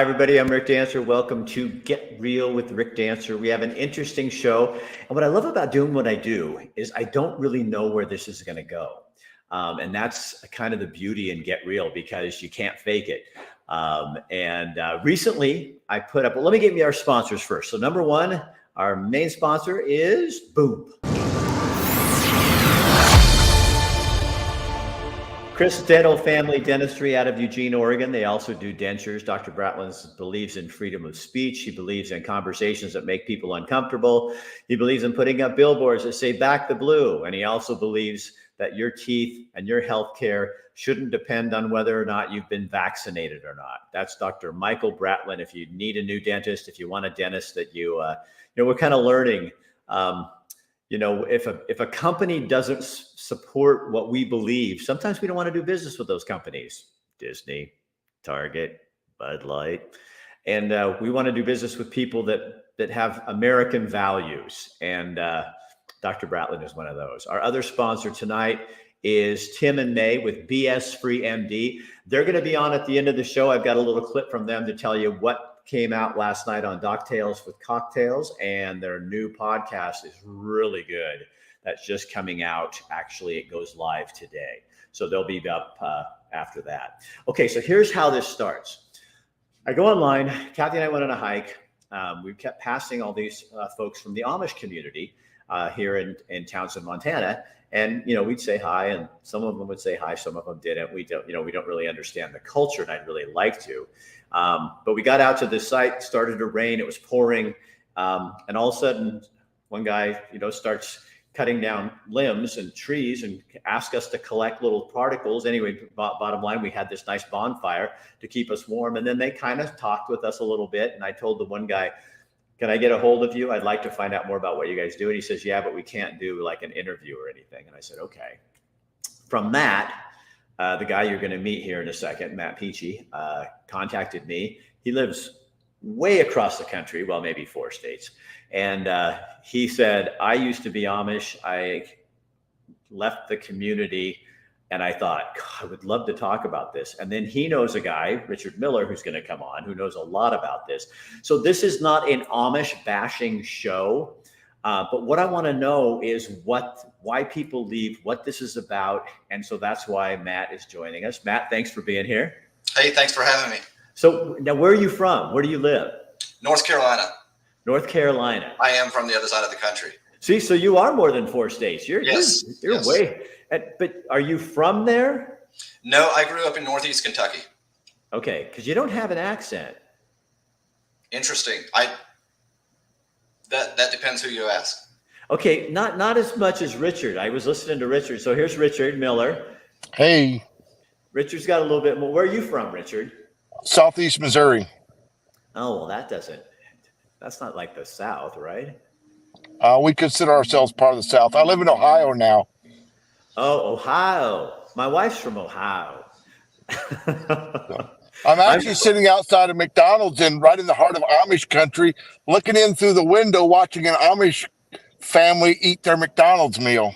Hi, everybody. I'm Rick Dancer. Welcome to Get Real with Rick Dancer. We have an interesting show. And what I love about doing what I do is I don't really know where this is going to go. And that's kind of the beauty in Get Real because you can't fake it. Recently, I put up, well, let me give you our sponsors first. So number one, our main sponsor is Boom. Chris Dental Family Dentistry out of Eugene, Oregon. They also do dentures. Dr. Bratland believes in freedom of speech. He believes in conversations that make people uncomfortable. He believes in putting up billboards that say back the blue. And he also believes that your teeth and your health care shouldn't depend on whether or not you've been vaccinated or not. That's Dr. Michael Bratland. If you need a new dentist, if you want a dentist that we're kind of learning, if a company doesn't support what we believe, sometimes we don't want to do business with those companies. Disney, Target, Bud Light. And we want to do business with people that have American values. And Dr. Bratland is one of those. Our other sponsor tonight is Tim and May with BS Free MD. They're going to be on at the end of the show. I've got a little clip from them to tell you what came out last night on Docktails with Cocktails, and their new podcast is really good. That's just coming out. Actually, it goes live today. So they'll be up after that. Okay, so here's how this starts. I go online. Kathy and I went on a hike. We kept passing all these folks from the Amish community here in Townsend, Montana. And, we'd say hi, and some of them would say hi. Some of them didn't. We don't really understand the culture, and I'd really like to. But we got out to this site, started to rain. It was pouring. And all of a sudden, one guy, starts cutting down limbs and trees and asked us to collect little particles. Anyway, bottom line, we had this nice bonfire to keep us warm. And then they kind of talked with us a little bit. And I told the one guy, can I get a hold of you? I'd like to find out more about what you guys do. And he says, yeah, but we can't do like an interview or anything. And I said, okay. From that, the guy you're going to meet here in a second, Matt Peachy, contacted me. He lives way across the country, well, maybe 4 states. And he said, I used to be Amish. I left the community and I thought, God, I would love to talk about this. And then he knows a guy, Richard Miller, who's going to come on, who knows a lot about this. So this is not an Amish bashing show. But what I want to know is why people leave, what this is about. And so that's why Matt is joining us. Matt, thanks for being here. Hey, thanks for having me. So now where are you from? Where do you live? North Carolina. North Carolina. I am from the other side of the country. See, so you are more than 4 states. You're yes. way. But are you from there? No, I grew up in Northeast Kentucky. Okay, because you don't have an accent. Interesting. That depends who you ask. Okay, not as much as Richard. I was listening to Richard. So here's Richard Miller. Hey. Richard's got a little bit more. Where are you from, Richard? Southeast Missouri. Oh, well, that's not like the South, right? We consider ourselves part of the South. I live in Ohio now. Oh, Ohio. My wife's from Ohio. I'm actually sitting outside of McDonald's right in the heart of Amish country, looking in through the window, watching an Amish family eat their McDonald's meal.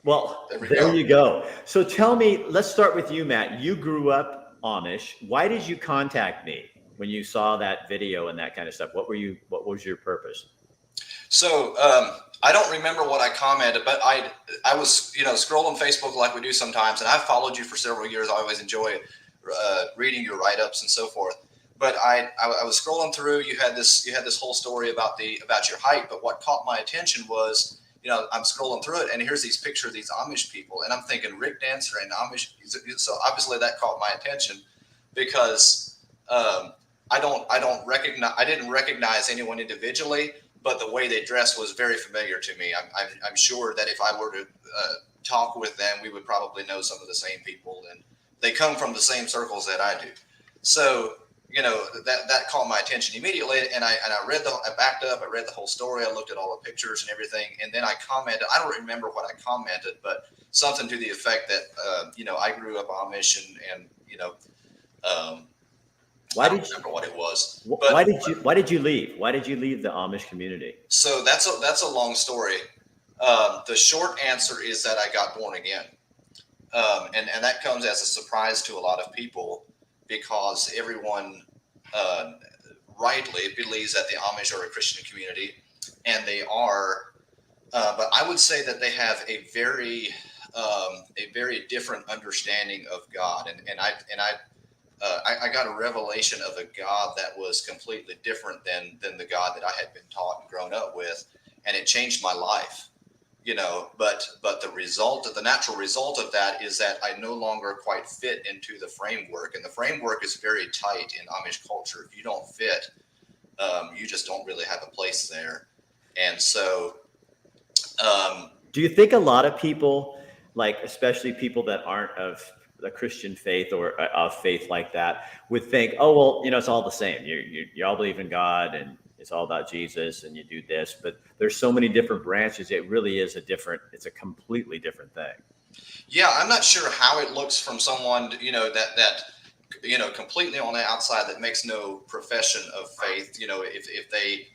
Well, there you go. So tell me, let's start with you, Matt. You grew up Amish. Why did you contact me when you saw that video and that kind of stuff? What was your purpose? So I don't remember what I commented, but I was scrolling Facebook like we do sometimes, and I've followed you for several years. I always enjoy reading your write-ups and so forth. But I was scrolling through. You had this whole story about your hike, but what caught my attention was, I'm scrolling through it, and here's these pictures of these Amish people, and I'm thinking Rick Dancer and Amish. So obviously that caught my attention because I didn't recognize anyone individually. But the way they dressed was very familiar to me. I'm sure that if I were to talk with them, we would probably know some of the same people, and they come from the same circles that I do. So, that caught my attention immediately, and I backed up, I read the whole story, I looked at all the pictures and everything, and then I commented. I don't remember what I commented, but something to the effect that I grew up Amish, and I don't remember what it was. But why did you leave? Why did you leave the Amish community? So that's a long story. The short answer is that I got born again. And that comes as a surprise to a lot of people because everyone uh, rightly believes that the Amish are a Christian community, and they are. But I would say that they have a very different understanding of God, I got a revelation of a God that was completely different than the God that I had been taught and grown up with, and it changed my life. But the natural result of that is that I no longer quite fit into the framework, and the framework is very tight in Amish culture. If you don't fit, you just don't really have a place there. And so, Do you think a lot of people, like especially people that aren't of the Christian faith or of faith like that, would think, oh well, it's all the same. You all believe in God, and it's all about Jesus, and you do this. But there's so many different branches. It really is it's a completely different thing. yeah, I'm not sure how it looks from someone, completely on the outside that makes no profession of faith. If they,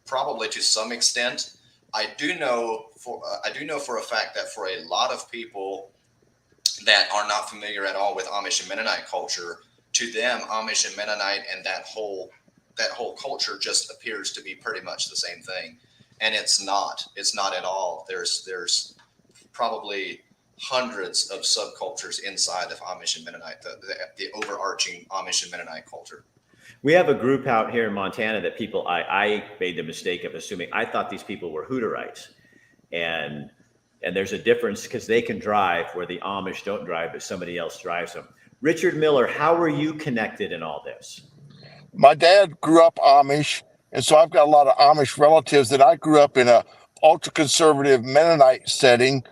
probably to some extent. I do know for a fact that for a lot of people that are not familiar at all with Amish and Mennonite culture, to them, Amish and Mennonite and that whole culture just appears to be pretty much the same thing, and it's not. It's not at all. There's probably hundreds of subcultures inside of Amish and Mennonite, the overarching Amish and Mennonite culture. We have a group out here in Montana that I made the mistake of assuming. I thought these people were Hutterites, and there's a difference because they can drive where the Amish don't drive, but somebody else drives them. Richard Miller, how are you connected in all this? My dad grew up Amish, and so I've got a lot of Amish relatives that I grew up in a ultra conservative Mennonite setting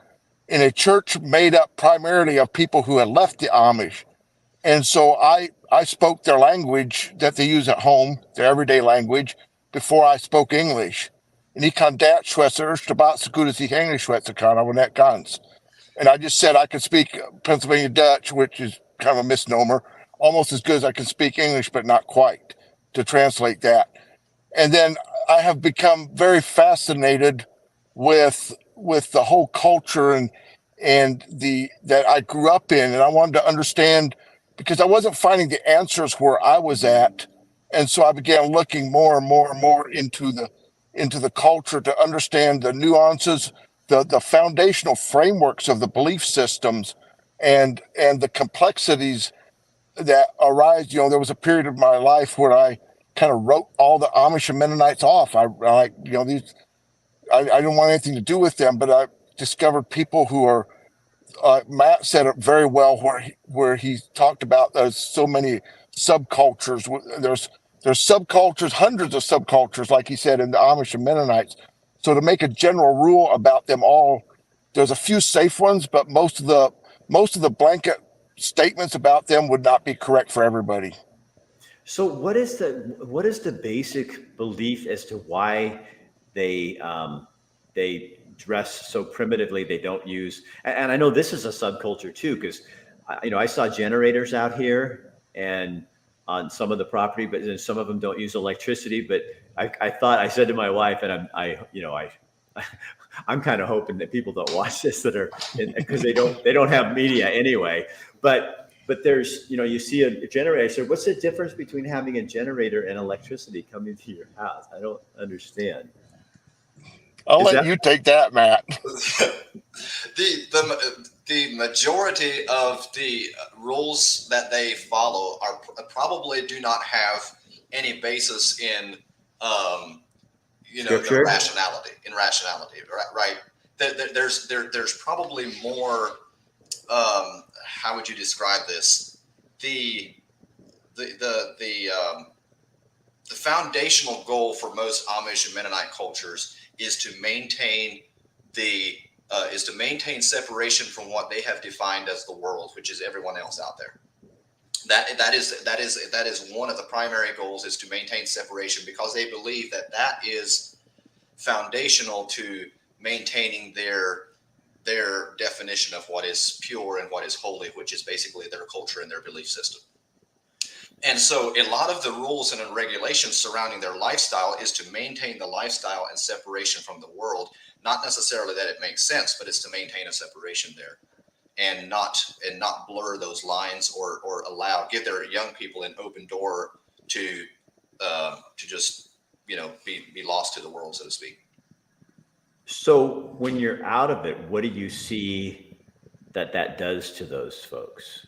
in a church made up primarily of people who had left the Amish. And so I spoke their language that they use at home, their everyday language, before I spoke English. And ich kann Dutch schwätzen, aber so gut as ich English schwätzen kann, aber nicht ganz. And I just said I could speak Pennsylvania Dutch, which is kind of a misnomer, almost as good as I can speak English, but not quite, to translate that. And then I have become very fascinated with the whole culture and the that I grew up in, and I wanted to understand because I wasn't finding the answers where I was at, and so I began looking more and more and more into the culture to understand the nuances, the foundational frameworks of the belief systems, and the complexities that arise. There was a period of my life where I kind of wrote all the Amish and Mennonites off. I like, these, I didn't want anything to do with them, but I discovered people who are, Matt said it very well where he talked about there's so many subcultures. There's subcultures, hundreds of subcultures, like he said, in the Amish and Mennonites. So to make a general rule about them all, there's a few safe ones, but most of the blanket statements about them would not be correct for everybody. So what is the basic belief as to why they dress so primitively? They don't use, and I know this is a subculture too, because I saw generators out here and on some of the property, but then some of them don't use electricity. But I said to my wife, and I'm kind of hoping that people don't watch this because they don't have media anyway. But there's, you see a generator. So what's the difference between having a generator and electricity coming to your house? I don't understand. I'll let you take that, Matt. The majority of the rules that they follow are probably do not have any basis in Scripture? rationality. Right? There's probably more. How would you describe this? The foundational goal for most Amish and Mennonite cultures is to maintain separation from what they have defined as the world, which is everyone else out there. That is one of the primary goals, is to maintain separation, because they believe that is foundational to maintaining their definition of what is pure and what is holy, which is basically their culture and their belief system. And so a lot of the rules and regulations surrounding their lifestyle is to maintain the lifestyle and separation from the world. Not necessarily that it makes sense, but it's to maintain a separation there and not blur those lines or give their young people an open door to just be lost to the world, so to speak. So when you're out of it, what do you see that does to those folks?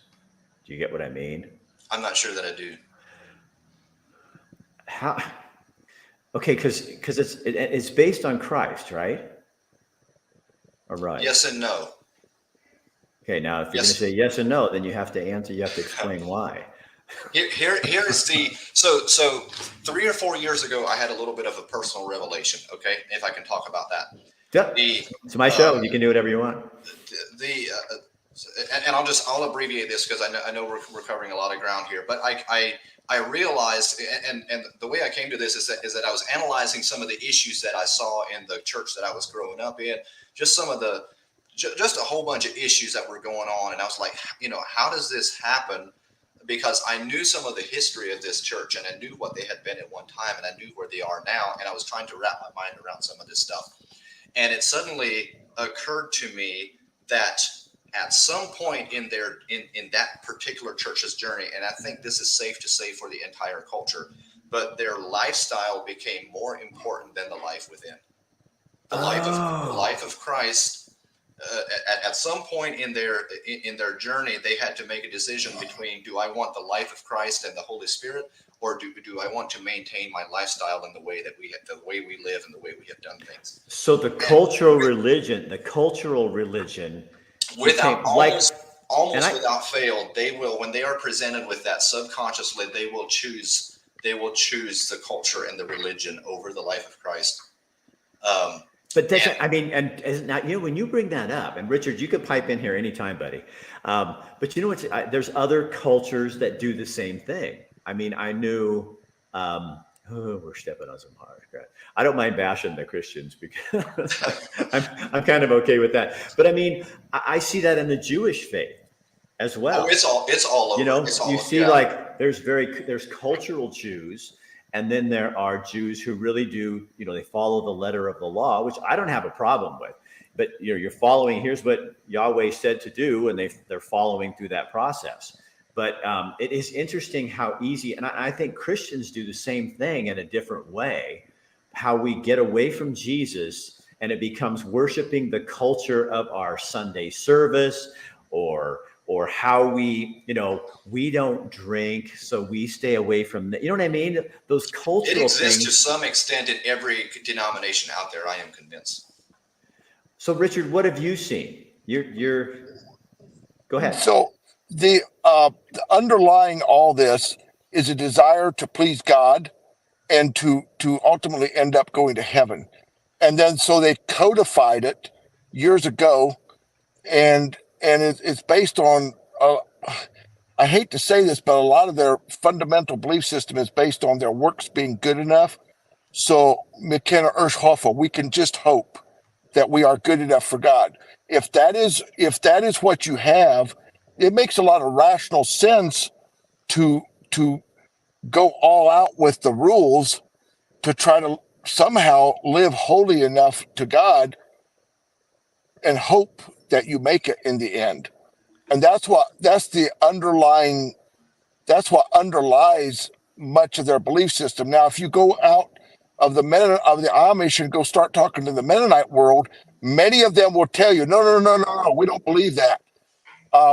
Do you get what I mean? I'm not sure that I do. How? Okay, because it's based on Christ, right? All right. Yes and no. Okay, now if you're Yes. going to say yes and no, then you have to answer. You have to explain why. Here is the so 3 or 4 years ago, I had a little bit of a personal revelation. Okay, if I can talk about that. Yep. It's my show. You can do whatever you want. And I'll abbreviate this because I know we're covering a lot of ground here. But I realized, and the way I came to this is that I was analyzing some of the issues that I saw in the church that I was growing up in, just a whole bunch of issues that were going on, and I was like, how does this happen? Because I knew some of the history of this church, and I knew what they had been at one time, and I knew where they are now, and I was trying to wrap my mind around some of this stuff. And it suddenly occurred to me that at some point in that particular church's journey, and I think this is safe to say for the entire culture, but their lifestyle became more important than the life within. The life of Christ. At some point in their journey, they had to make a decision between: do I want the life of Christ and the Holy Spirit, or do I want to maintain my lifestyle in the way we live and the way we have done things? So the cultural religion, without without fail, they will, when they are presented with that subconsciously, they will choose the culture and the religion over the life of Christ. But that's, and now, when you bring that up, and Richard, you could pipe in here anytime, buddy. But there's other cultures that do the same thing. I mean, I knew, we're stepping on some hard ground. I don't mind bashing the Christians because I'm kind of okay with that. But I mean, I see that in the Jewish faith as well. Oh, it's all over. You see, like there's cultural Jews. And then there are Jews who really do, they follow the letter of the law, which I don't have a problem with. But you're following. Here's what Yahweh said to do, and they're following through that process. But it is interesting how easy, and I think Christians do the same thing in a different way. How we get away from Jesus, and it becomes worshiping the culture of our Sunday service, or how we don't drink, so we stay away from the, you know what I mean? Those cultural things. It exists to some extent in every denomination out there, I am convinced. So Richard, what have you seen? You're go ahead. So the underlying all this is a desire to please God and to ultimately end up going to heaven. And then so they codified it years ago, and it's based on, I hate to say this, but a lot of their fundamental belief system is based on their works being good enough. So, McKenna Ershofer, we can just hope that we are good enough for God. If that is what you have, it makes a lot of rational sense to go all out with the rules to try to somehow live holy enough to God and hope that you make it in the end. And that's what underlies much of their belief system. Now, if you go out of the Amish and go start talking to the Mennonite world, many of them will tell you, no, we don't believe that.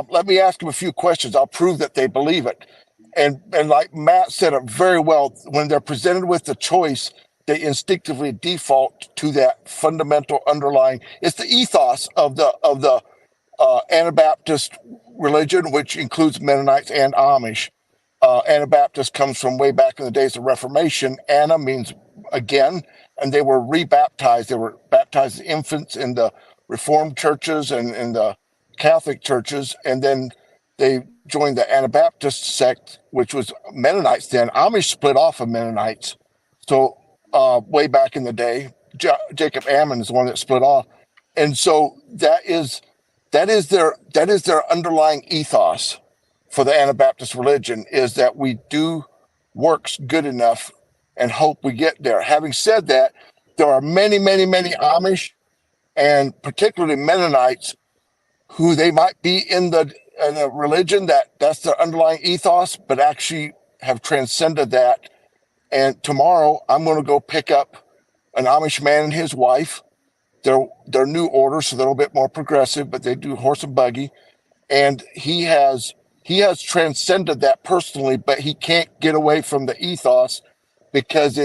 Let me ask them a few questions. I'll prove that they believe it. And like Matt said it very well, when they're presented with the choice, they instinctively default to that fundamental underlying. It's the ethos of the Anabaptist religion, which includes Mennonites and Amish. Anabaptist comes from way back in the days of Reformation. Anna means again, and they were rebaptized. They were baptized as infants in the Reformed churches and in the Catholic churches, and then they joined the Anabaptist sect, which was Mennonites then. Amish split off of Mennonites. So way back in the day, Jacob Ammon is the one that split off. And so that is their underlying ethos for the Anabaptist religion, is that we do works good enough and hope we get there. Having said that, there are many, many, many Amish and particularly Mennonites who they might be in the religion that's their underlying ethos, but actually have transcended that. And tomorrow I'm going to go pick up an Amish man and his wife. They're new order, so they're a little bit more progressive, but they do horse and buggy. And he has transcended that personally, but he can't get away from the ethos because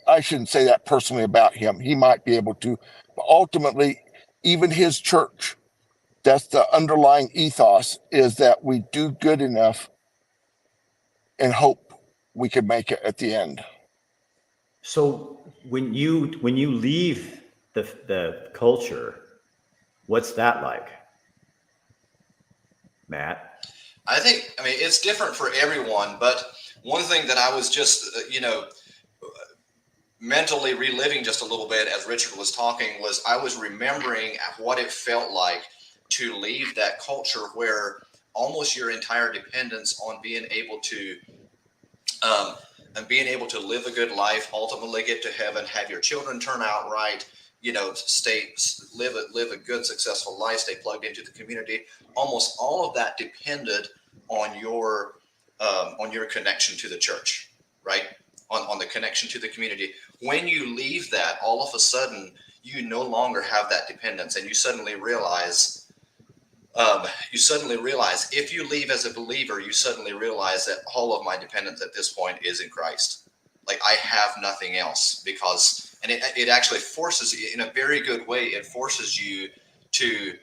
I shouldn't say that personally about him. He might be able to, but ultimately, even his church, that's the underlying ethos, is that we do good enough and hope we can make it at the end. So when you leave the culture, what's that like, Matt? I mean, it's different for everyone, but one thing that I was just, mentally reliving just a little bit as Richard was talking was I was remembering what it felt like to leave that culture where almost your entire dependence on being able to live a good life, ultimately get to heaven, have your children turn out right, live a good, successful life, stay plugged into the community. Almost all of that depended on your connection to the church, right? On the connection to the community. When you leave that, all of a sudden, you no longer have that dependence, and you suddenly realize if you leave as a believer, you suddenly realize that all of my dependence at this point is in Christ. Like I have nothing else and it actually forces you in a very good way. It forces you to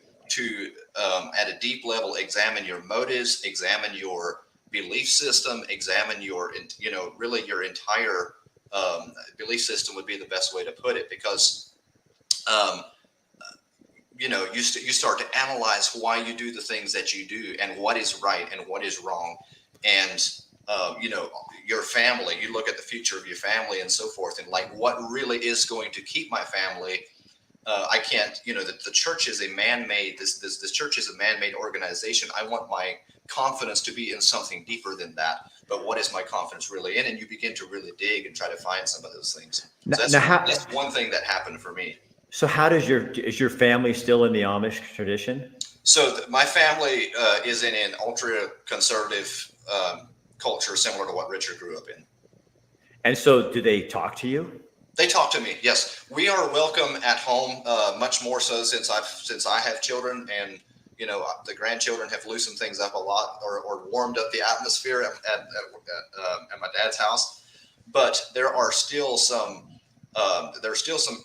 at a deep level, examine your motives, examine your belief system, examine really your entire belief system would be the best way to put it, because you start to analyze why you do the things that you do and what is right and what is wrong. And, your family, you look at the future of your family and so forth, and like what really is going to keep my family. I can't, the church is a man-made, this church is a man-made organization. I want my confidence to be in something deeper than that. But what is my confidence really in? And you begin to really dig and try to find some of those things. So that's one thing that happened for me. So how is your family still in the Amish tradition? So my family is in an ultra conservative culture, similar to what Richard grew up in. And so do they talk to you? They talk to me. Yes, we are welcome at home, much more so since I have children, and the grandchildren have loosened things up a lot, or warmed up the atmosphere at my dad's house. But there are still some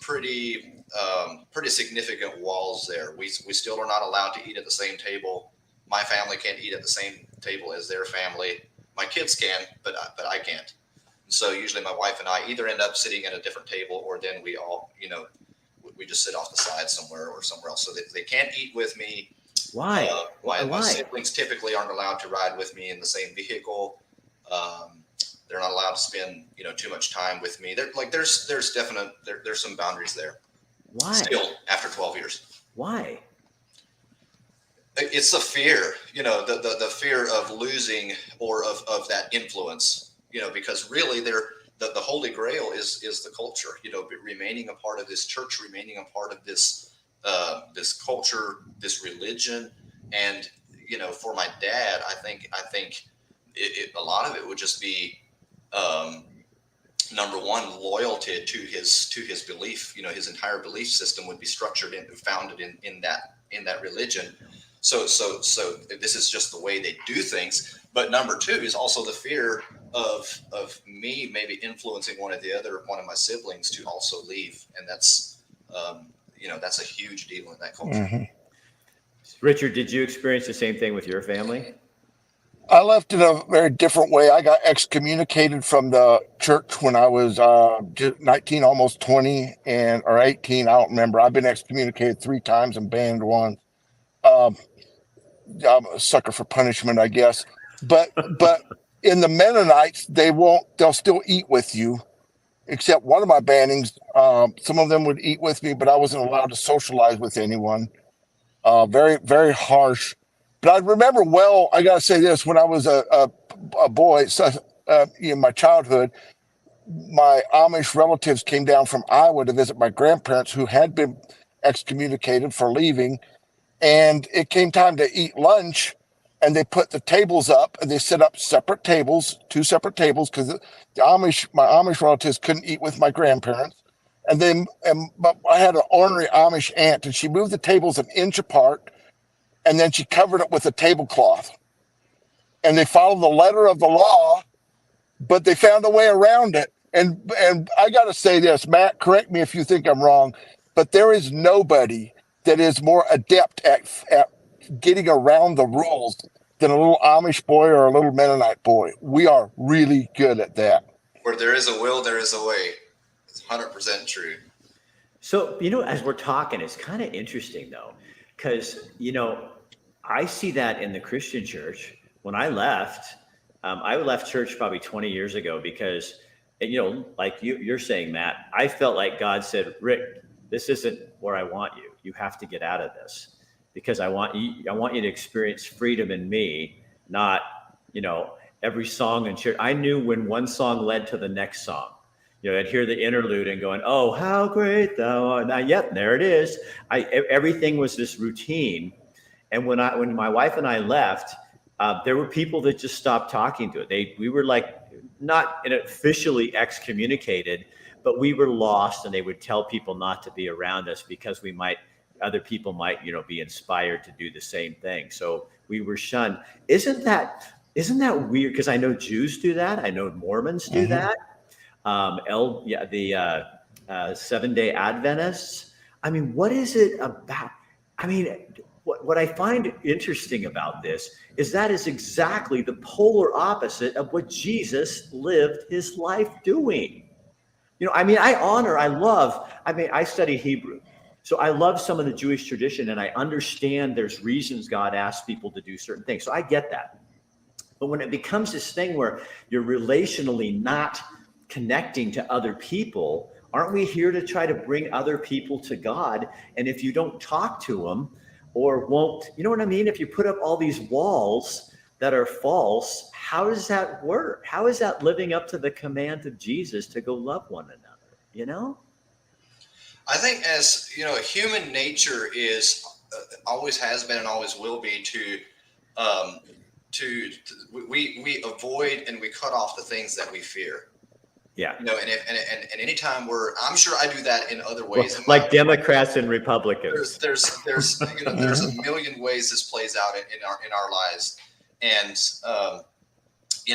pretty significant walls there. We still are not allowed to eat at the same table. My family can't eat at the same table as their family. My kids can, but I can't. So usually my wife and I either end up sitting at a different table, or then we all, we just sit off the side somewhere or somewhere else. So they can't eat with me. Why? My siblings typically aren't allowed to ride with me in the same vehicle. They're not allowed to spend, too much time with me. There's some boundaries there. Why? Still, after 12 years. Why? It's the fear, the fear of losing, or of that influence, because really the Holy Grail is the culture, remaining a part of this church, remaining a part of this culture, this religion. And, for my dad, I think a lot of it would just be, number one, loyalty to his belief. His entire belief system would be structured and founded in that religion. So this is just the way they do things. But number two is also the fear of me maybe influencing one of my siblings to also leave, and that's that's a huge deal in that culture. Mm-hmm. Richard, did you experience the same thing with your family? I left in a very different way. I got excommunicated from the church when I was 19, almost 20, or 18. I don't remember. I've been excommunicated 3 times and banned once. I'm a sucker for punishment, I guess. But in the Mennonites, they'll still eat with you, except one of my bannings. Some of them would eat with me, but I wasn't allowed to socialize with anyone. Very, very harsh. But I remember well, I got to say this, when I was a boy, in my childhood, my Amish relatives came down from Iowa to visit my grandparents who had been excommunicated for leaving. And it came time to eat lunch. and they put the tables up, and they set up separate tables, 2 separate tables, because my Amish relatives couldn't eat with my grandparents. But I had an ornery Amish aunt, and she moved the tables an inch apart, and then she covered it with a tablecloth. And they followed the letter of the law, but they found a way around it. And I got to say this, Matt, correct me if you think I'm wrong, but there is nobody that is more adept at getting around the rules than a little Amish boy or a little Mennonite boy. We are really good at that. Where there is a will, there is a way. It's 100% true. So, as we're talking, it's kind of interesting though, because, I see that in the Christian church. When I left church probably 20 years ago because, like you're saying, Matt, I felt like God said, Rick, this isn't where I want you. You have to get out of this because I want you to experience freedom in me, not, every song in church. I knew when one song led to the next song. I'd hear the interlude and going, oh, how great thou art. Now, yep, there it is. Everything was this routine. And when my wife and I left, there were people that just stopped talking to it. We were like not officially excommunicated, but we were lost, and they would tell people not to be around us because other people might, be inspired to do the same thing. So we were shunned. Isn't that weird? Because I know Jews do that. I know Mormons do that. The 7-day Adventists. I mean, what is it about? I mean, what I find interesting about this is that is exactly the polar opposite of what Jesus lived his life doing. I study Hebrew. So I love some of the Jewish tradition, and I understand there's reasons God asks people to do certain things. So I get that. But when it becomes this thing where you're relationally not connecting to other people, aren't we here to try to bring other people to God? And if you don't talk to them or won't, you know what I mean? If you put up all these walls that are false, how does that work? How is that living up to the command of Jesus to go love one another, I think as, human nature is always has been and always will be we avoid and we cut off the things that we fear. Yeah. And anytime I'm sure I do that in other ways. Like Democrats and Republicans. There's there's a million ways this plays out in our lives. And,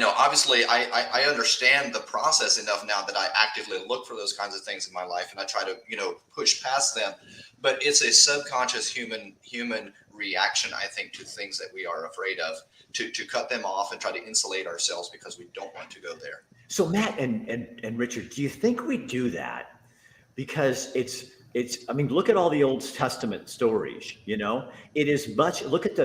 obviously I understand the process enough now that I actively look for those kinds of things in my life and I try to, push past them, but it's a subconscious human reaction, I think, to things that we are afraid of, to cut them off and try to insulate ourselves because we don't want to go there. So Matt and Richard, do you think we do that because it's look at all the Old Testament stories, it is look at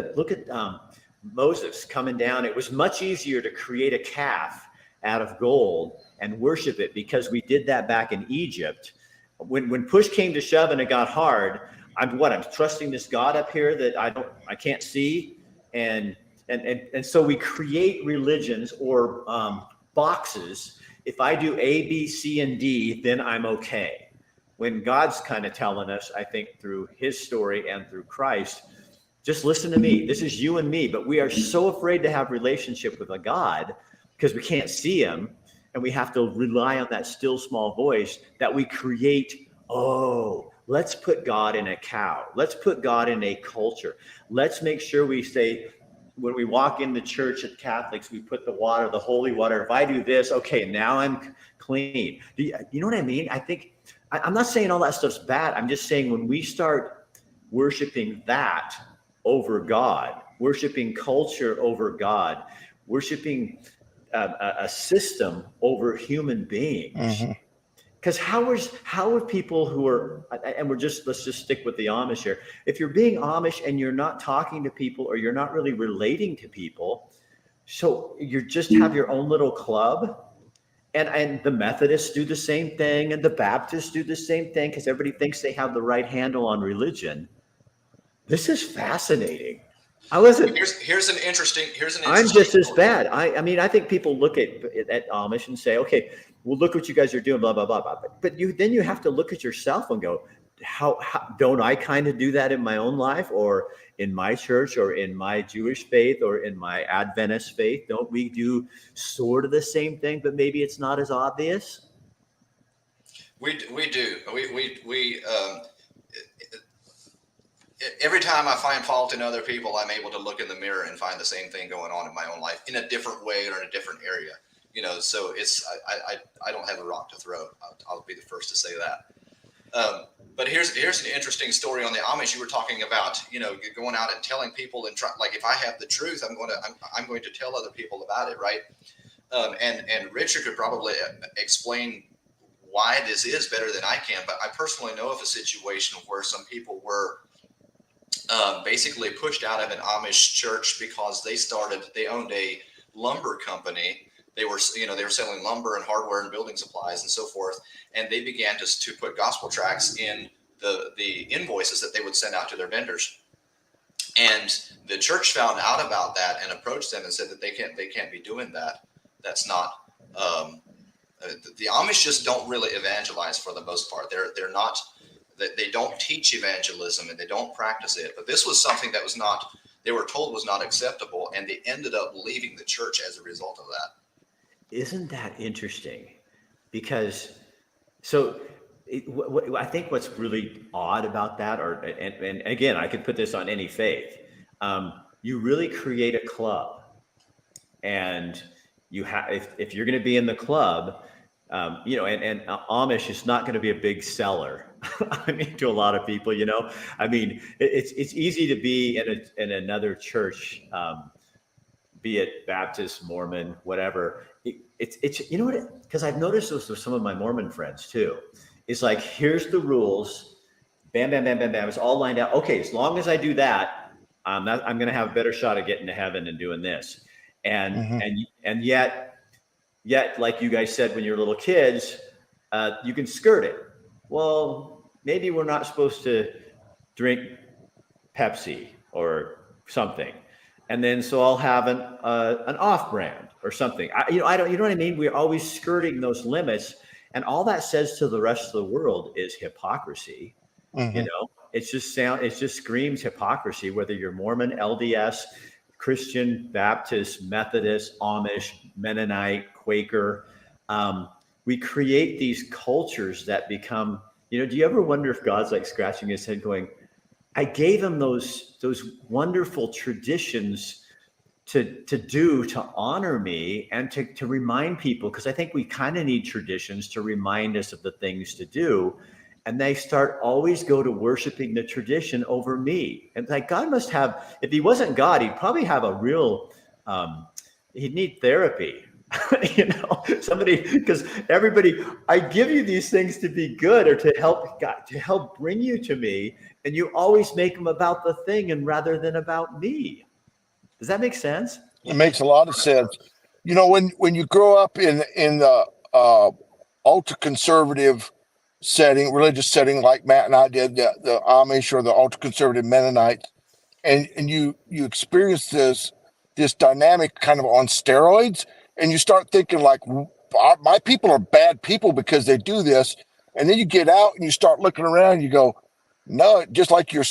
Moses coming down. It was much easier to create a calf out of gold and worship it because we did that back in Egypt. When push came to shove and it got hard, I'm trusting this God up here that I can't see. And so we create religions or boxes. If I do A, B, C, and D, then I'm okay. When God's kind of telling us, I think through his story and through Christ, just listen to me. This is you and me, but we are so afraid to have relationship with a God because we can't see him. And we have to rely on that still small voice that we create. Oh, let's put God in a cow. Let's put God in a culture. Let's make sure we say, when we walk in the church at Catholics, we put the water, the holy water. If I do this, okay, now I'm clean. You know what I mean? I think, I'm not saying all that stuff's bad. I'm just saying when we start worshiping that over God, worshiping culture over God, worshiping a system over human beings. Because how are people who are, and let's just stick with the Amish here. If you're being Amish and you're not talking to people or you're not really relating to people, so you just have your own little club, and the Methodists do the same thing and the Baptists do the same thing because everybody thinks they have the right handle on religion. This is fascinating. Here's an interesting. I'm just as bad. I think people look at Amish and say, okay, well, look what you guys are doing, blah, blah, blah, blah. But then you have to look at yourself and go, how don't I kind of do that in my own life, or in my church, or in my Jewish faith, or in my Adventist faith? Don't we do sort of the same thing, but maybe it's not as obvious? We do. Every time I find fault in other people, I'm able to look in the mirror and find the same thing going on in my own life in a different way or in a different area. So I don't have a rock to throw. I'll be the first to say that. But here's an interesting story on the Amish. You were talking about, going out and telling people and like, if I have the truth, I'm going to tell other people about it, right? And Richard could probably explain why this is better than I can. But I personally know of a situation where some people were basically pushed out of an Amish church because they owned a lumber company. They were selling lumber and hardware and building supplies and so forth. And they began to put gospel tracts in the invoices that they would send out to their vendors. And the church found out about that and approached them and said that they can't be doing that. That's not, the Amish just don't really evangelize for the most part. They're not, they don't teach evangelism and they don't practice it. But this was something that they were told was not acceptable, and they ended up leaving the church as a result of that. Isn't that interesting? Because I think what's really odd about that, and again, I could put this on any faith. You really create a club, and you have, if you're going to be in the club, and Amish is not going to be a big seller. I mean, to a lot of people, I mean, it's easy to be in another church, be it Baptist, Mormon, whatever. It's what, because I've noticed this with some of my Mormon friends too. It's like, here's the rules, bam, bam, bam, bam, bam. It's all lined out. Okay, as long as I do that, I'm going to have a better shot at getting to heaven and doing this. And yet, like you guys said when you're little kids, you can skirt it. Well, maybe we're not supposed to drink Pepsi or something, and then so I'll have an off-brand or something. You know what I mean? We're always skirting those limits, and all that says to the rest of the world is hypocrisy. It just screams hypocrisy. Whether you're Mormon, LDS, Christian, Baptist, Methodist, Amish, Mennonite, Quaker, we create these cultures that become, do you ever wonder if God's like scratching his head going, I gave him those wonderful traditions to honor me and to remind people, because I think we kind of need traditions to remind us of the things to do. And they always go to worshiping the tradition over me. And like, God must have, if he wasn't God, he'd probably have a real, he'd need therapy. Somebody, because everybody, I give you these things to be good or to help God, to help bring you to me, and you always make them about the thing and rather than about me. Does that make sense? It makes a lot of sense. When you grow up in the ultra conservative setting, religious setting, like Matt and I did, the Amish or the ultra conservative Mennonites, and you experience this dynamic kind of on steroids. And you start thinking like, my people are bad people because they do this. And then you get out and you start looking around and you go, no, just like you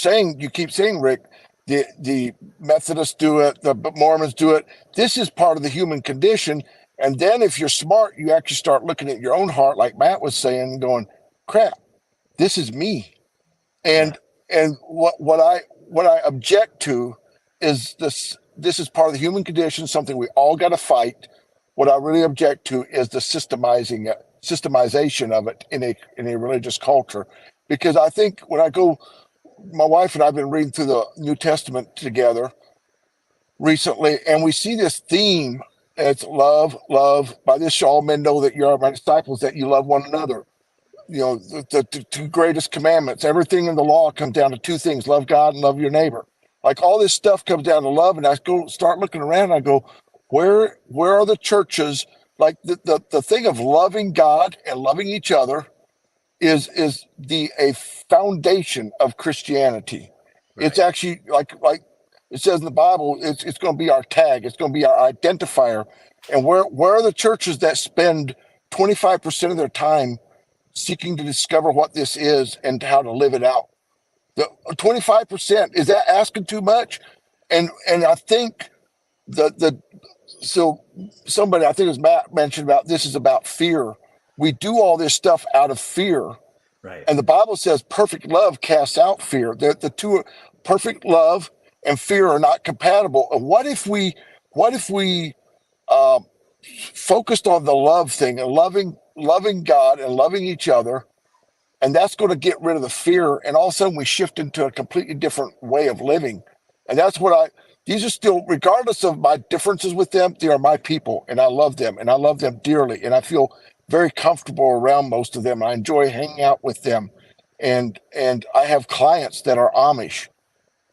keep saying, Rick, the Methodists do it, the Mormons do it. This is part of the human condition. And then if you're smart, you actually start looking at your own heart, like Matt was saying, and going, crap, this is me. And what I object to is this is part of the human condition, something we all got to fight. What I really object to is the systemization of it in a religious culture, because I think when my wife and I have been reading through the New Testament together recently, and we see this theme. It's love. By this shall all men know that you are my disciples, that you love one another. The two greatest commandments. Everything in the law comes down to two things: love God and love your neighbor. Like, all this stuff comes down to love, and I start looking around. And I go, where are the churches? Like the thing of loving God and loving each other is a foundation of Christianity. Right. It's actually like it says in the Bible, it's going to be our tag. It's going to be our identifier. And where are the churches that spend 25% of their time seeking to discover what this is and how to live it out. The 25%, is that asking too much? And I think so somebody, I think it was Matt, mentioned about this is about fear. We do all this stuff out of fear. Right. And the Bible says perfect love casts out fear. The two, perfect love and fear, are not compatible. And what if we um, focused on the love thing and loving God and loving each other, and that's going to get rid of the fear, and all of a sudden we shift into a completely different way of living. And that's what these are still, regardless of my differences with them, they are my people, and I love them, and I love them dearly, and I feel very comfortable around most of them. I enjoy hanging out with them, and I have clients that are Amish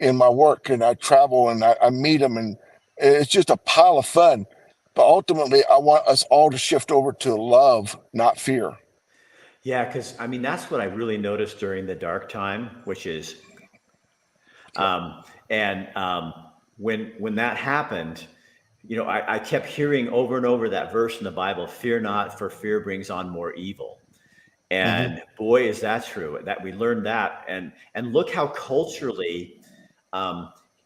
in my work, and I travel and I meet them, and it's just a pile of fun. But ultimately, I want us all to shift over to love, not fear. Yeah, because I mean that's what I really noticed during the dark time, which is, and when that happened, I kept hearing over and over that verse in the Bible: "Fear not, for fear brings on more evil." Mm-hmm. And boy, is that true! That we learned that, and look how culturally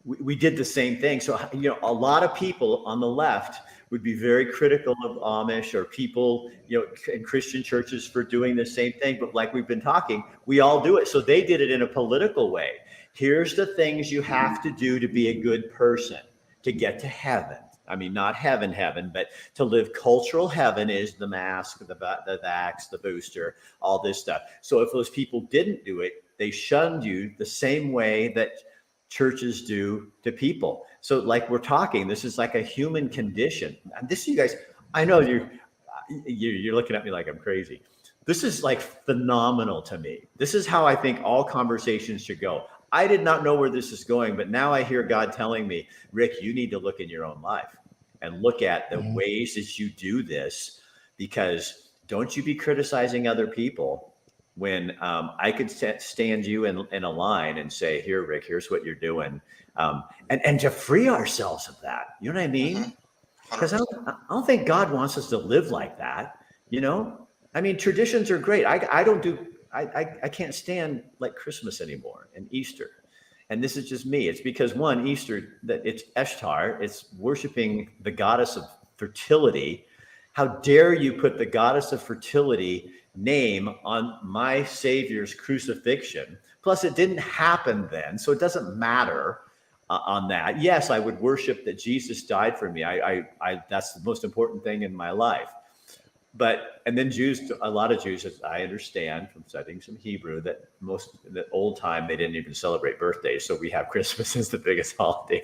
we did the same thing. So a lot of people on the left would be very critical of Amish or people, in Christian churches for doing the same thing. But like we've been talking, we all do it. So they did it in a political way. Here's the things you have to do to be a good person to get to heaven. I mean, not heaven, but to live cultural heaven is the mask, the vax, the booster, all this stuff. So if those people didn't do it, they shunned you the same way that churches do to people. So like we're talking, this is like a human condition. And this, you guys, I know you're looking at me like I'm crazy. This is like phenomenal to me. This is how I think all conversations should go. I did not know where this is going, but now I hear God telling me, Rick, you need to look in your own life and look at the ways that you do this, because don't you be criticizing other people when I could stand you in a line and say, here, Rick, here's what you're doing. And to free ourselves of that, you know what I mean? Because I don't think God wants us to live like that. I mean, traditions are great. I can't stand like Christmas anymore and Easter. And this is just me. It's because one, Easter, that it's Ishtar, it's worshiping the goddess of fertility. How dare you put the goddess of fertility name on my Savior's crucifixion? Plus, it didn't happen then, so it doesn't matter on that. Yes, I would worship that Jesus died for me. I that's the most important thing in my life. And then a lot of Jews, as I understand from studying some Hebrew, that the old time, they didn't even celebrate birthdays. So we have Christmas as the biggest holiday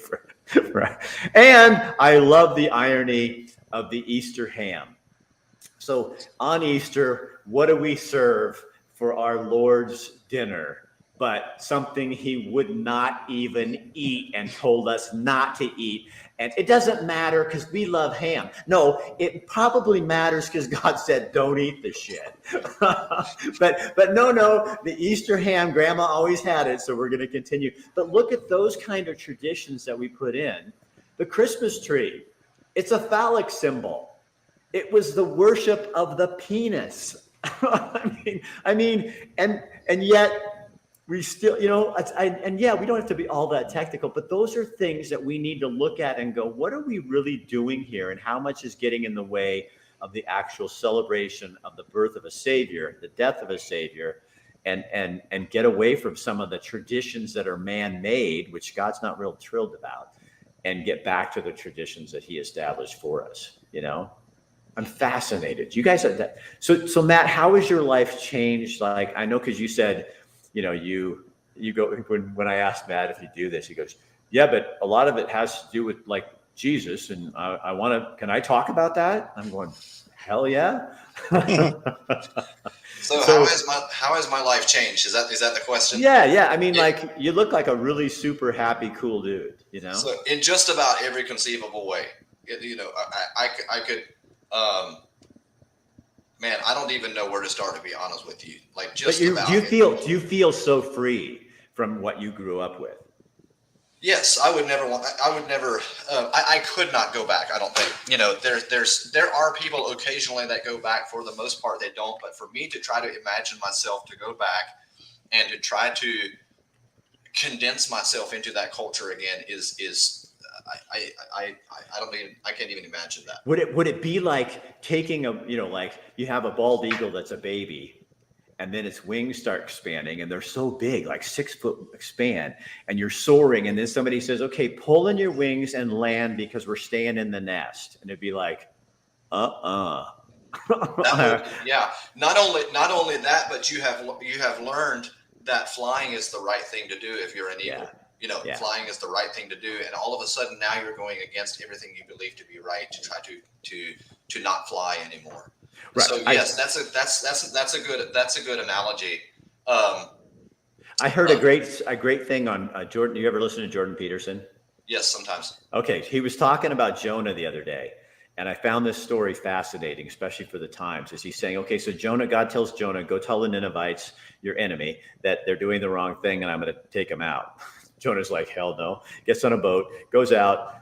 right? And I love the irony of the Easter ham. So on Easter, what do we serve for our Lord's dinner? But something he would not even eat and told us not to eat. And it doesn't matter because we love ham. No, it probably matters because God said, don't eat the shit. but no, the Easter ham, grandma always had it, so we're going to continue. But look at those kind of traditions that we put in. The Christmas tree, it's a phallic symbol. It was the worship of the penis. I mean, and yet we still, and yeah, we don't have to be all that technical, but those are things that we need to look at and go, what are we really doing here? And how much is getting in the way of the actual celebration of the birth of a Savior, the death of a Savior, and get away from some of the traditions that are man-made, which God's not real thrilled about, and get back to the traditions that he established for us, I'm fascinated. You guys are that. So Matt, how has your life changed? Like, I know, because you said, you go, when I asked Matt if you do this, he goes, yeah, but a lot of it has to do with like Jesus. And I want to, can I talk about that? I'm going, hell yeah. So how has my life changed? Is that the question? Yeah. I mean, like, you look like a really super happy, cool dude, So in just about every conceivable way, I could, man, I don't even know where to start, to be honest with you. Like, just do you feel so free from what you grew up with? Yes, I would never want. I would never. I could not go back. I don't think. There are people occasionally that go back. For the most part, they don't. But for me to try to imagine myself to go back and to try to condense myself into that culture again is I don't even. I can't even imagine that. Would it be like taking like you have a bald eagle that's a baby, and then its wings start expanding and they're so big, like 6 foot expand, and you're soaring, and then somebody says, okay, pull in your wings and land because we're staying in the nest, and it'd be like, Yeah. Not only that, but you have learned that flying is the right thing to do if you're an eagle. Yeah. Flying is the right thing to do, and all of a sudden now you're going against everything you believe to be right to try to not fly anymore. Right. So yes, that's a good analogy. I heard a great thing on Jordan. You ever listen to Jordan Peterson? Yes, sometimes. Okay, he was talking about Jonah the other day, and I found this story fascinating, especially for the times. Is he's saying, okay, so God tells Jonah, go tell the Ninevites, your enemy, that they're doing the wrong thing, and I'm going to take them out. Jonah's like, hell no. Gets on a boat, goes out.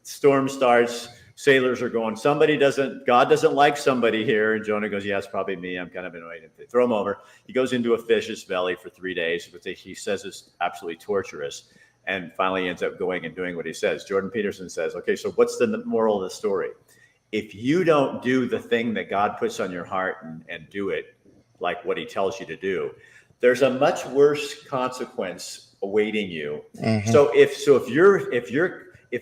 Storm starts. Sailors are going, God doesn't like somebody here. And Jonah goes, yeah, it's probably me. I'm kind of annoyed. Throw him over. He goes into a fish's belly for 3 days, which he says is absolutely torturous. And finally ends up going and doing what he says. Jordan Peterson says, okay, so what's the moral of the story? If you don't do the thing that God puts on your heart and do it like what he tells you to do, there's a much worse consequence awaiting you. Mm-hmm. So if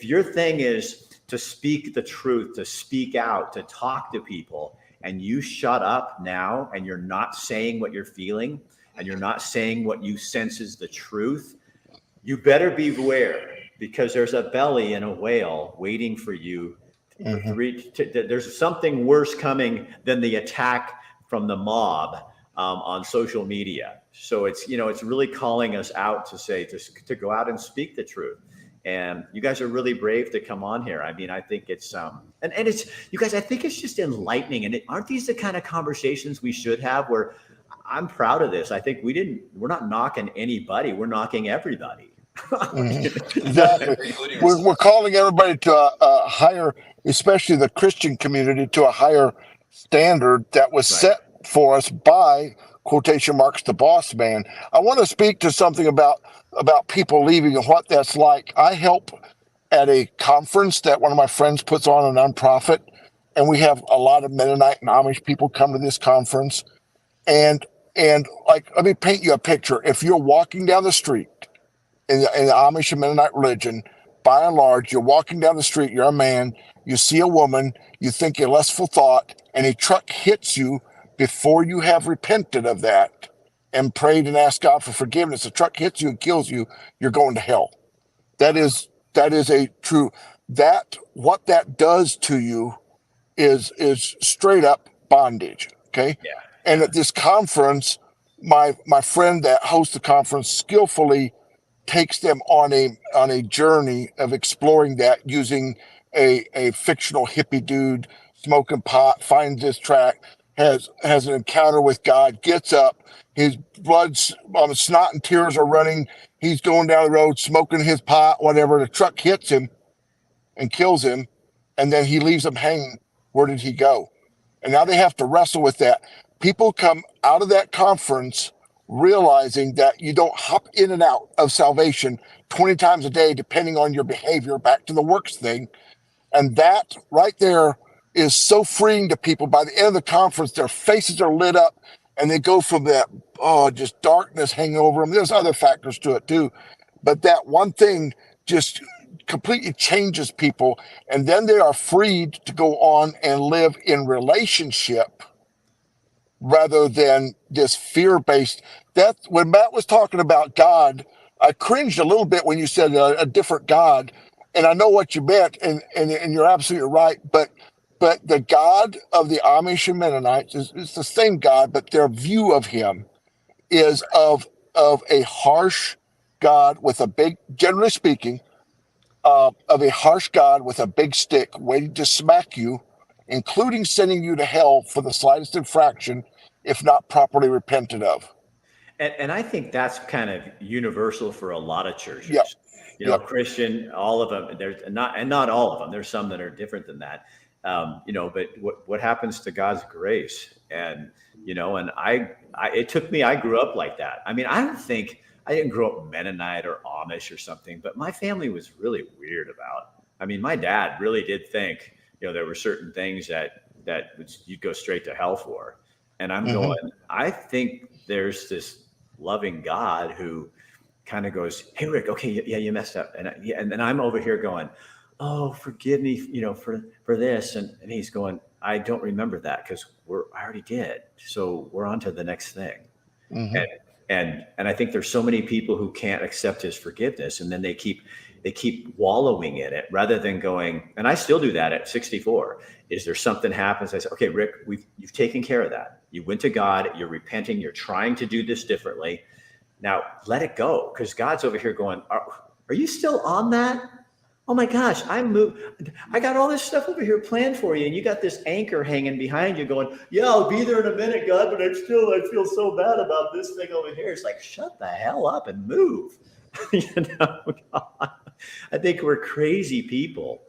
your thing is to speak the truth, to speak out, to talk to people, and you shut up now and you're not saying what you're feeling and you're not saying what you sense is the truth, you better beware, because there's a belly in a whale waiting for you. Mm-hmm. There's something worse coming than the attack from the mob on social media. So it's really calling us out to say, to go out and speak the truth. And you guys are really brave to come on here. I mean, I think it's and it's, you guys, I think it's just enlightening. And aren't these the kind of conversations we should have? Where I'm proud of this. I think we're not knocking anybody. We're knocking everybody. Mm-hmm. Exactly. We're calling everybody to a higher, especially the Christian community, to a higher standard that was set for us by, quotation marks, the boss man. I want to speak to something about people leaving and what that's like. I help at a conference that one of my friends puts on, a nonprofit, and we have a lot of Mennonite and Amish people come to this conference. And like, let me paint you a picture. If you're walking down the street in the Amish and Mennonite religion, by and large, you're walking down the street, you're a man, you see a woman, you think a lustful thought, and a truck hits you before you have repented of that and prayed and asked God for forgiveness. A truck hits you and kills you, you're going to hell. That is a true, what that does to you is straight up bondage. Okay. Yeah. And at this conference, my friend that hosts the conference skillfully takes them on a journey of exploring that, using a fictional hippie dude smoking pot, finds this track, has an encounter with God, gets up, his blood's snot and tears are running. He's going down the road, smoking his pot, whatever. The truck hits him and kills him, and then he leaves them hanging. Where did he go? And now they have to wrestle with that. People come out of that conference realizing that you don't hop in and out of salvation 20 times a day, depending on your behavior, back to the works thing. And that right there is so freeing to people. By the end of the conference, their faces are lit up and they go from that, just darkness hanging over them. There's other factors to it too. But that one thing just completely changes people. And then they are freed to go on and live in relationship rather than this fear-based. That when Matt was talking about God, I cringed a little bit when you said a different God, and I know what you meant, and you're absolutely right. But the God of the Amish and Mennonites is the same God, but their view of him is of a harsh God with a big, generally speaking, of a harsh God with a big stick waiting to smack you, including sending you to hell for the slightest infraction if not properly repented of. And I think that's kind of universal for a lot of churches. Yep. Christian, all of them. There's not all of them. There's some that are different than that. But what happens to God's grace? And it took me. I grew up like that. I mean, I didn't grow up Mennonite or Amish or something, but my family was really weird about. I mean, my dad really did think, there were certain things that you'd go straight to hell for. And I'm going, I think there's this loving God who kind of goes, hey, Rick, okay, yeah, you messed up. And then I'm over here going, oh, forgive me, for this. And he's going, I don't remember that because I already did. So we're on to the next thing. And I think there's so many people who can't accept his forgiveness. And then they keep wallowing in it rather than going, and I still do that at 64. Is there something happens? I say, okay, Rick, you've taken care of that. You went to God, you're repenting, you're trying to do this differently. Now let it go. Because God's over here going, are you still on that? Oh my gosh, I got all this stuff over here planned for you. And you got this anchor hanging behind you going, yeah, I'll be there in a minute, God, but I feel so bad about this thing over here. It's like, shut the hell up and move. God, I think we're crazy people.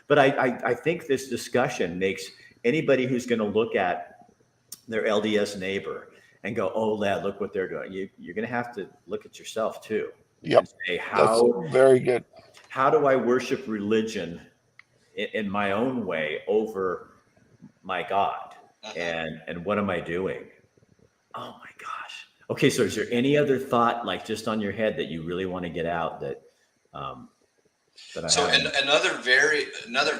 But I think this discussion makes anybody who's going to look at their LDS neighbor and go, oh, lad, look what they're doing. You're going to have to look at yourself too. Yep. And say, that's very good. How do I worship religion in my own way over my God? And what am I doing? Oh my gosh. Okay. So is there any other thought, like just on your head, that you really want to get out that another very,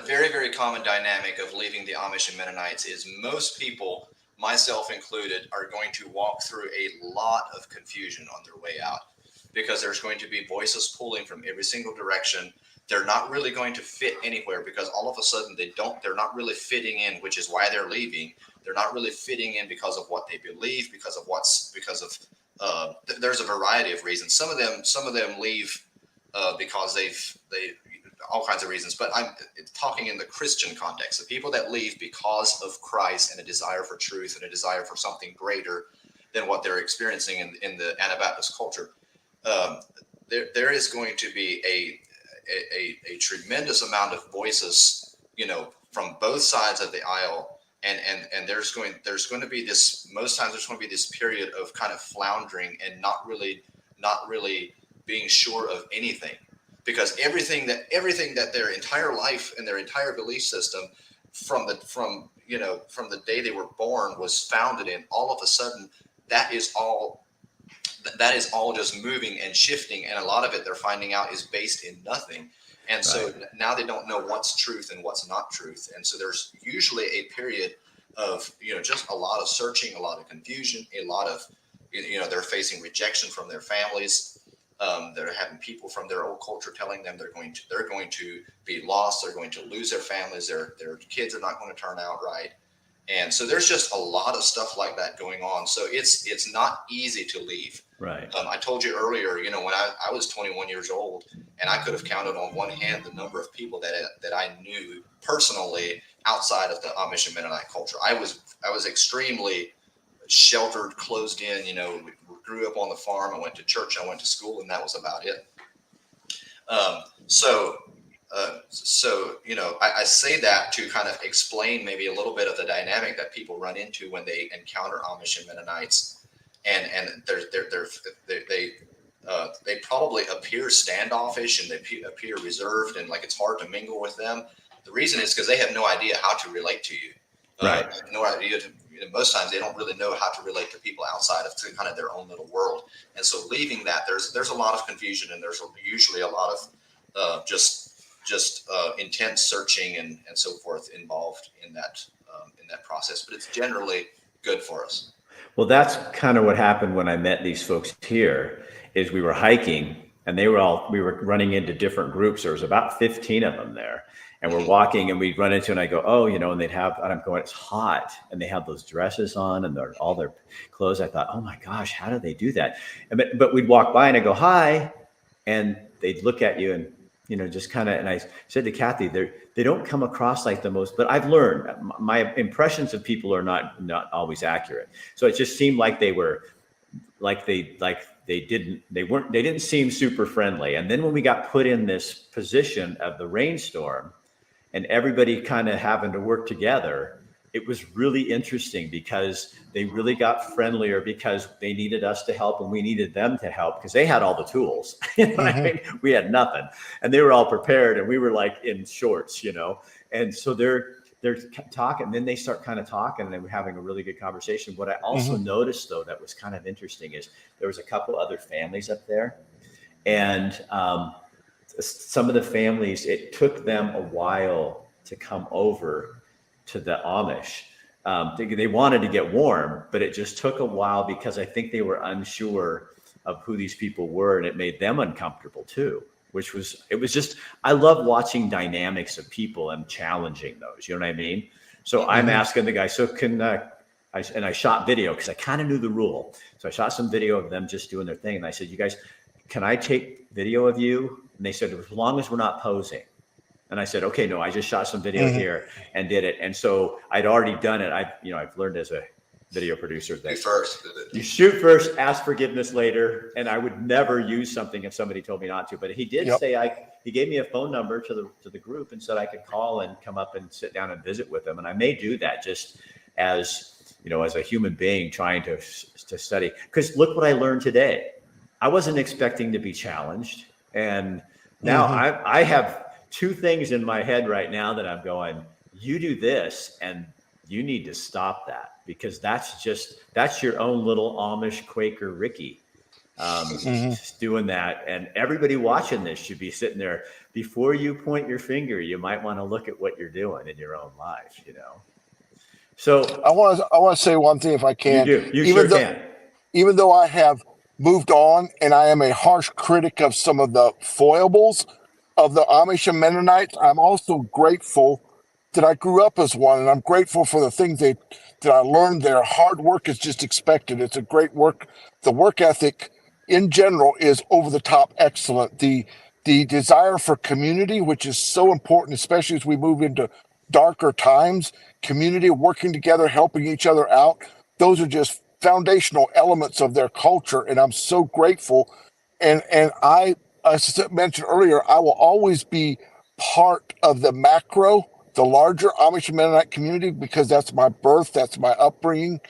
very common dynamic of leaving the Amish and Mennonites is most people, myself included, are going to walk through a lot of confusion on their way out, because there's going to be voices pulling from every single direction. They're not really going to fit anywhere because all of a sudden they're not really fitting in, which is why they're leaving. They're not really fitting in because of what they believe, there's a variety of reasons. Some of them leave because they all kinds of reasons, but I'm talking in the Christian context. The people that leave because of Christ and a desire for truth and a desire for something greater than what they're experiencing in the Anabaptist culture. There is going to be a tremendous amount of voices, from both sides of the aisle, and there's going to be this. Most times, there's going to be this period of kind of floundering and not really being sure of anything, because everything that their entire life and their entire belief system from the day they were born was founded in, all of a sudden that is all just moving and shifting, and a lot of it they're finding out is based in nothing. And so now they don't know what's truth and what's not truth. And so there's usually a period of, just a lot of searching, a lot of confusion, a lot of, they're facing rejection from their families. They're having people from their old culture telling them they're going to be lost. They're going to lose their families. Their kids are not going to turn out right. And so there's just a lot of stuff like that going on. So it's not easy to leave. Right. I told you earlier, when I was 21 years old, and I could have counted on one hand the number of people that I knew personally outside of the Amish and Mennonite culture. I was extremely sheltered, closed in. We grew up on the farm. I went to church. I went to school, and that was about it. I say that to kind of explain maybe a little bit of the dynamic that people run into when they encounter Amish and Mennonites, and they probably appear standoffish and they appear reserved and like it's hard to mingle with them. The reason is because they have no idea how to relate to you. Right. No idea. Most times they don't really know how to relate to people outside of kind of their own little world. And so leaving that, there's a lot of confusion, and there's usually a lot of just intense searching and so forth involved in that process. But it's generally good for us. Well, that's kind of what happened when I met these folks here. Is we were hiking, and we were running into different groups. There was about 15 of them there, and we're walking, and we'd run into, and I go, oh, and I'm going, it's hot, and they have those dresses on, and all their clothes. I thought, oh my gosh, how do they do that? But we'd walk by, and I go, hi, and they'd look at you, and just kind of, and I said to Kathy, they don't come across like the most, but I've learned my impressions of people are not always accurate. So it just seemed like they were like they didn't seem super friendly. And then when we got put in this position of the rainstorm and everybody kind of having to work together, it was really interesting because they really got friendlier because they needed us to help and we needed them to help because they had all the tools. You know what I mean? We had nothing, and they were all prepared, and we were like in shorts, And so they're talking, then they start kind of talking, and they were having a really good conversation. What I also noticed, though, that was kind of interesting is there was a couple other families up there, and some of the families, it took them a while to come over to the Amish. They wanted to get warm, but it just took a while because I think they were unsure of who these people were, and it made them uncomfortable too. I love watching dynamics of people and challenging those. You know what I mean? So I'm asking the guy, so I shot video because I kind of knew the rule. So I shot some video of them just doing their thing, and I said, "You guys, can I take video of you?" And they said, "As long as we're not posing." And I said, "Okay, no, I just shot some video here and did it." And so I'd already done it. I've learned as a video producer that you shoot first, ask forgiveness later. And I would never use something if somebody told me not to. But he did say he gave me a phone number to the group and said I could call and come up and sit down and visit with them. And I may do that just as a human being trying to study. Because look what I learned today. I wasn't expecting to be challenged, and now I have two things in my head right now that I'm going, you do this and you need to stop that, because that's your own little Amish Quaker Ricky doing that. And everybody watching this should be sitting there, before you point your finger, you might want to look at what you're doing in your own life, So I want to say one thing if I can. You do. You sure can. Even though I have moved on and I am a harsh critic of some of the foibles of the Amish and Mennonites, I'm also grateful that I grew up as one, and I'm grateful for the things that I learned there. Hard work is just expected. It's a great work. The work ethic in general is over the top excellent. The desire for community, which is so important, especially as we move into darker times, community, working together, helping each other out. Those are just foundational elements of their culture, and I'm so grateful. And I, as I mentioned earlier, I will always be part of the macro, the larger Amish and Mennonite community, because that's my birth, that's my upbringing.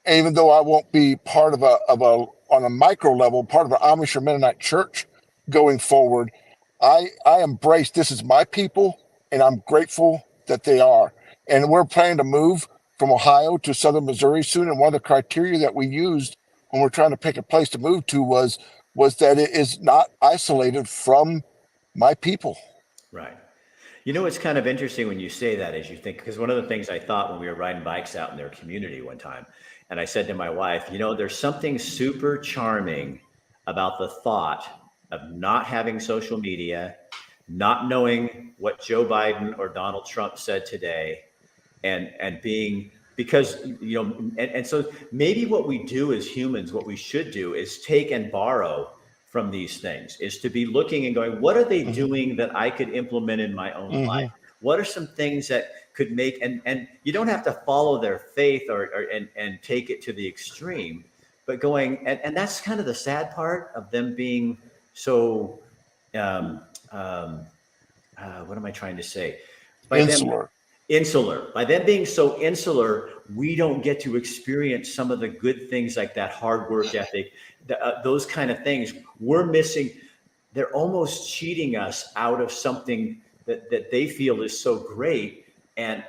And even though I won't be part of on a micro level, part of an Amish or Mennonite church going forward, I embrace this is my people, and I'm grateful that they are. And we're planning to move from Ohio to southern Missouri soon. And one of the criteria that we used when we're trying to pick a place to move to was that it is not isolated from my people. Right. It's kind of interesting when you say that, as you think, because one of the things I thought when we were riding bikes out in their community one time, and I said to my wife, there's something super charming about the thought of not having social media, not knowing what Joe Biden or Donald Trump said today, and being, because, and so maybe what we do as humans, what we should do is take and borrow from these things, is to be looking and going, what are they doing that I could implement in my own life? What are some things that could make, and you don't have to follow their faith and take it to the extreme, but going, and that's kind of the sad part of them being so, what am I trying to say? Insular. By them being so insular, we don't get to experience some of the good things like that hard work ethic, those kind of things. We're missing. They're almost cheating us out of something that they feel is so great, and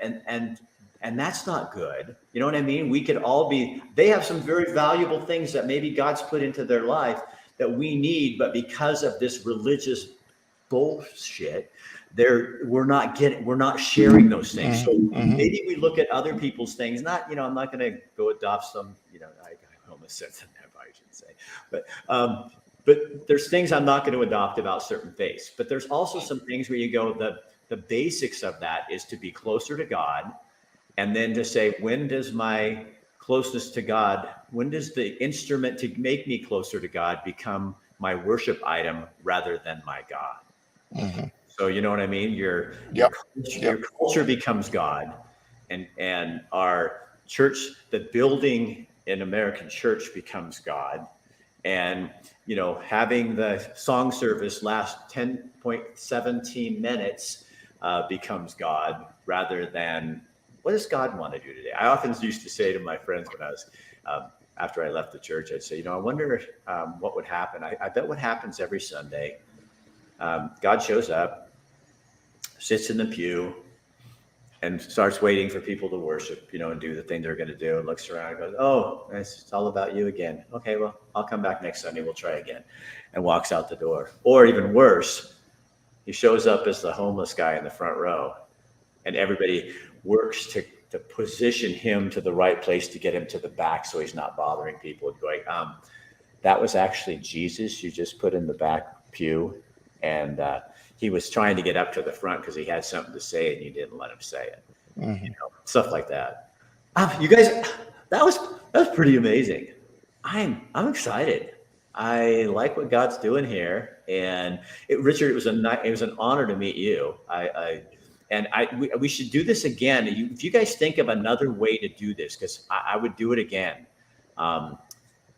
that's not good. You know what I mean? We could all be. They have some very valuable things that maybe God's put into their life that we need, but because of this religious bullshit, we're not sharing those things. So maybe we look at other people's things. Not, I'm not going to go adopt some, I almost said something I shouldn't say, but there's things I'm not going to adopt about certain faiths. But there's also some things where you go, the basics of that is to be closer to God, and then to say, when does my closeness to God, when does the instrument to make me closer to God become my worship item rather than my God? So you know what I mean? Your culture becomes God, and our church, the building in American church becomes God, And, having the song service last 10.17 minutes becomes God rather than what does God want to do today? I often used to say to my friends when I was, after I left the church, I'd say, I wonder what would happen. I bet what happens every Sunday, God shows up, sits in the pew, and starts waiting for people to worship, and do the thing they're going to do, and looks around and goes, oh, it's all about you again. Okay, well, I'll come back next Sunday. We'll try again, and walks out the door. Or even worse, he shows up as the homeless guy in the front row, and everybody works to position him to the right place to get him to the back so he's not bothering people and going, that was actually Jesus you just put in the back pew, and he was trying to get up to the front because he had something to say and you didn't let him say it. Mm-hmm. Stuff like that. You guys, that was pretty amazing. I'm excited. I like what God's doing here, and Richard, it was an honor to meet you. We should do this again. If you guys think of another way to do this, because I would do it again.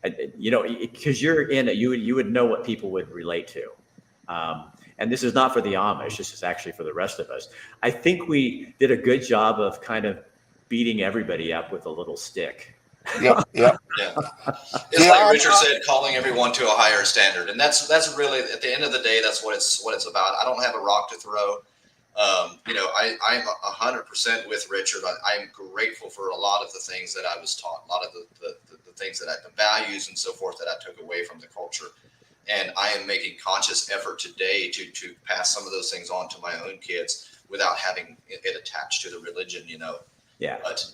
Because you're in it, you would know what people would relate to. And this is not for the Amish. This is actually for the rest of us. I think we did a good job of kind of beating everybody up with a little stick. Yep. Yeah. It's like Richard said, calling everyone to a higher standard. And that's really, at the end of the day, that's what it's about. I don't have a rock to throw. I'm 100% with Richard. I'm grateful for a lot of the things that I was taught, a lot of the things the values and so forth that I took away from the culture. And I am making conscious effort today to pass some of those things on to my own kids without having it attached to the religion, Yeah. But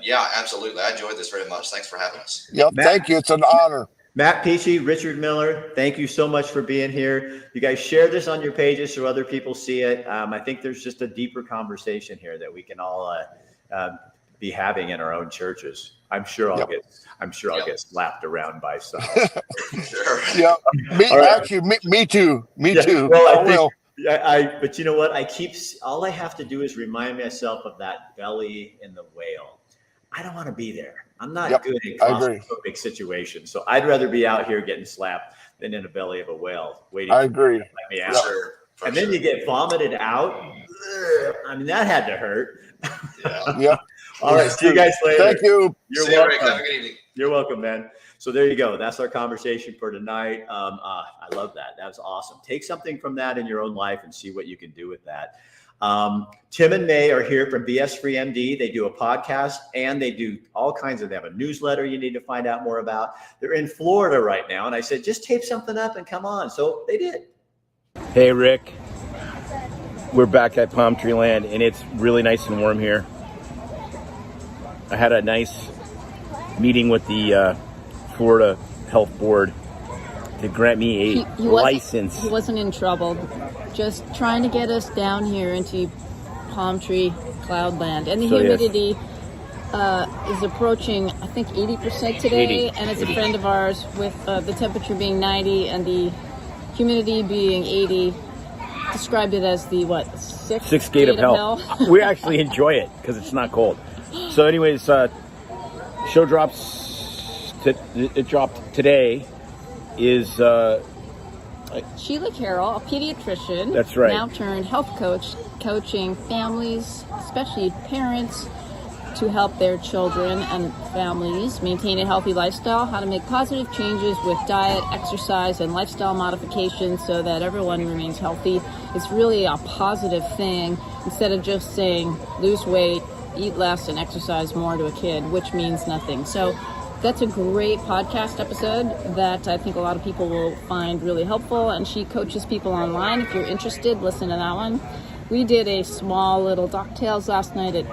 yeah, absolutely. I enjoyed this very much. Thanks for having us. Yep. Thank you. It's an honor. Matt Peachy, Richard Miller, thank you so much for being here. You guys share this on your pages so other people see it. I think there's just a deeper conversation here that we can all be having in our own churches. I'm sure I'll get slapped around by some. Sure. Yeah. Right. Me too. Me too. Well, I will. But you know what? All I have to do is remind myself of that belly in the whale. I don't want to be there. I'm not good in claustrophobic situations. So I'd rather be out here getting slapped than in the belly of a whale waiting. I agree. To let me out. Sure. And then you get vomited out. I mean, that had to hurt. Yeah. All right. See you guys later. Thank you. You're welcome. Have a good evening. You're welcome, man. So there you go. That's our conversation for tonight. I love that. That was awesome. Take something from that in your own life and see what you can do with that. Tim and May are here from BS Free MD. They do a podcast and they do all kinds they have a newsletter you need to find out more about. They're in Florida right now. And I said, just tape something up and come on. So they did. Hey, Rick. We're back at Palm Tree Land and it's really nice and warm here. I had a nice meeting with the Florida Health Board to grant me a license. He wasn't in trouble. Just trying to get us down here into palm tree cloudland. And the humidity is approaching, I think, 80% today. And it's a friend of ours with the temperature being 90 and the humidity being 80. Described it as the, sixth gate of hell. We actually enjoy it because it's not cold. So anyways, show drops, it dropped today, is Sheila Carroll, a pediatrician. That's right. Now turned health coach, coaching families, especially parents, to help their children and families maintain a healthy lifestyle, how to make positive changes with diet, exercise, and lifestyle modifications so that everyone remains healthy. It's really a positive thing instead of just saying lose weight, eat less, and exercise more to a kid, which means nothing. So that's a great podcast episode that I think a lot of people will find really helpful. And she coaches people online. If you're interested, listen to that one. We did a small little Doc Tales last night at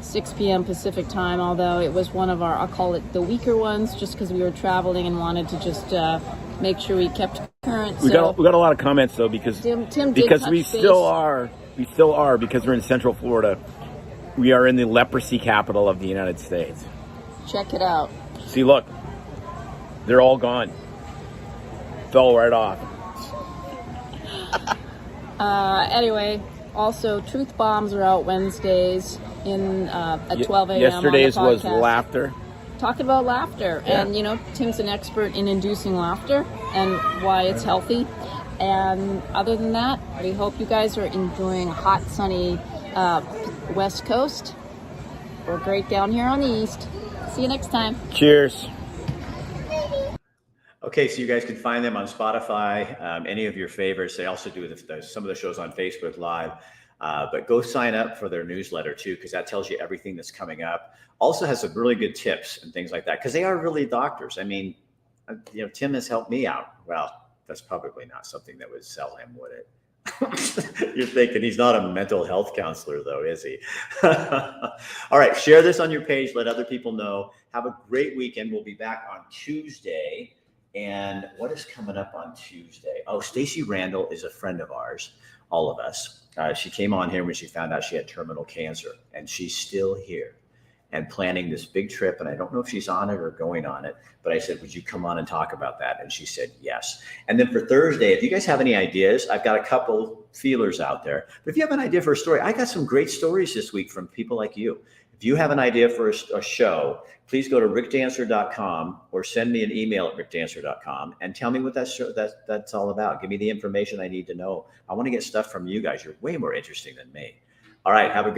6 p.m. Pacific time, although it was one of our, I'll call it the weaker ones, just because we were traveling and wanted to just make sure we kept current. We got a lot of comments though because Tim because we still are because we're in Central Florida. We are in the leprosy capital of the United States. Check it out. See, look, they're all gone. Fell right off. Anyway, also truth bombs are out Wednesdays at 12 a.m. Yesterday's on the was podcast. laughter. talking about laughter. Yeah. And, you know, Tim's an expert in inducing laughter and why it's healthy. And other than that, we hope you guys are enjoying hot, sunny West Coast. We're great down here on the East. See you next time. Cheers. Okay, so you guys can find them on Spotify, any of your favorites. They also do some of the shows on Facebook Live. But go sign up for their newsletter too, because that tells you everything that's coming up. Also has some really good tips and things like that, because they are really doctors. I mean, you know, Tim has helped me out. Well, that's probably not something that would sell him, would it? You're thinking he's not a mental health counselor, though, is he? All right, share this on your page. Let other people know. Have a great weekend. We'll be back on Tuesday. And what is coming up on Tuesday? Oh, Stacey Randall is a friend of ours, all of us. She came on here when she found out she had terminal cancer, and she's still here and planning this big trip. And I don't know if she's on it or going on it, but I said, would you come on and talk about that? And she said, yes. And then for Thursday, if you guys have any ideas, I've got a couple feelers out there. But if you have an idea for a story, I got some great stories this week from people like you. If you have an idea for a show, please go to rickdancer.com or send me an email at rickdancer.com and tell me what that's all about. Give me the information I need to know. I want to get stuff from you guys. You're way more interesting than me. All right. Have a good